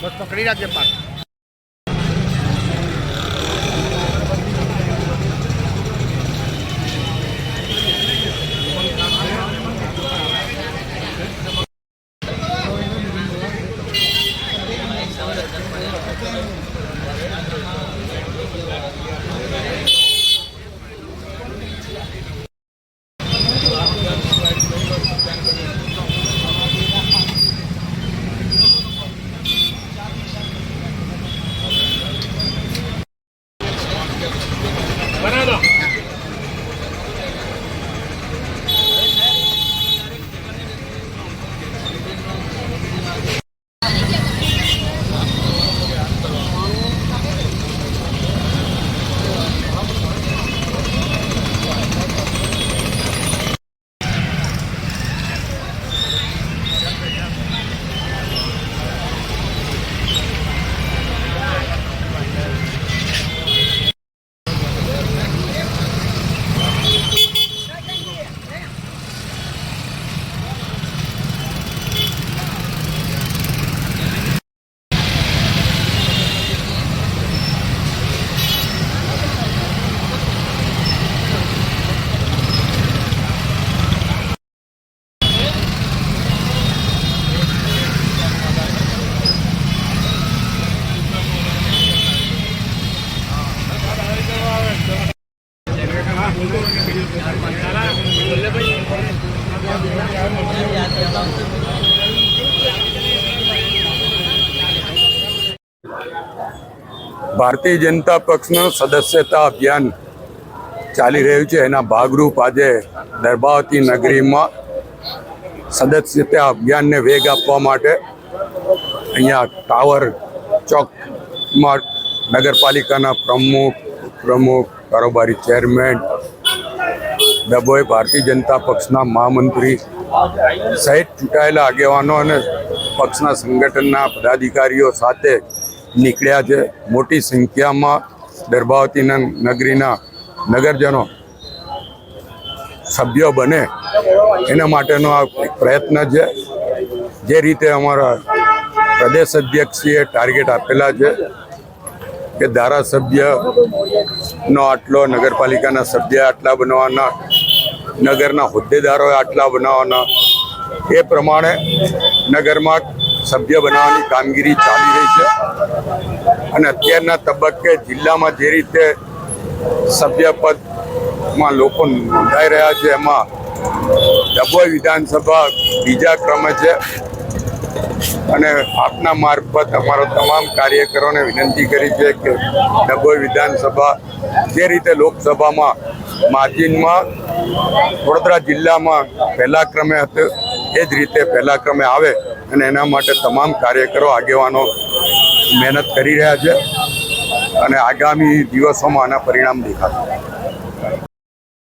બસ પકડી રાખજે પાક. ભારતીય જનતા પક્ષનું સદસ્યતા અભિયાન ચાલી રહ્યું છે. એના ભાગરૂપ આજે દર્ભાવતી નગરીમાં સદસ્યતા અભિયાનને વેગ આપવા માટે અહીંયા ટાવર ચોકમાં નગરપાલિકાના પ્રમુખ કારોબારી ચેરમેન, ડભોઈ ભારતીય જનતા પક્ષના મહામંત્રી સહિત ચૂંટાયેલા આગેવાનો અને પક્ષના સંગઠનના પદાધિકારીઓ સાથે નીકળ્યા છે. મોટી સંખ્યામાં દર્ભાવતીના નગરીના નગરજનો સભ્યો બને એના માટેનો આ એક પ્રયત્ન છે. જે રીતે અમારા પ્રદેશ અધ્યક્ષીએ ટાર્ગેટ આપેલા છે કે ધારાસભ્યનો આટલો, નગરપાલિકાના સભ્ય આટલા બનાવવાના, નગરના હોદ્દેદારોએ આટલા બનાવવાના, એ પ્રમાણે નગરમાં સભ્ય બનાવવાની કામગીરી ચાલી રહી છે. અને અત્યારના તબક્કે જિલ્લામાં જે રીતે સભ્યપદમાં લોકો નોંધાઈ રહ્યા છે એમાં ડભોઈ વિધાનસભા બીજા ક્રમે છે. અને આપના મારફત અમારો તમામ કાર્યકરોને વિનંતી કરી છે કે ડભોઈ વિધાનસભા જે રીતે લોકસભામાં માર્જિનમાં વડોદરા જિલ્લામાં પહેલા ક્રમે હતું એ જ રીતે પહેલા ક્રમે આવે અને એના માટે તમામ કાર્યકરો, આગેવાનો મહેનત કરી રહ્યા છે અને આગામી દિવસોમાં આના પરિણામ દેખાશે.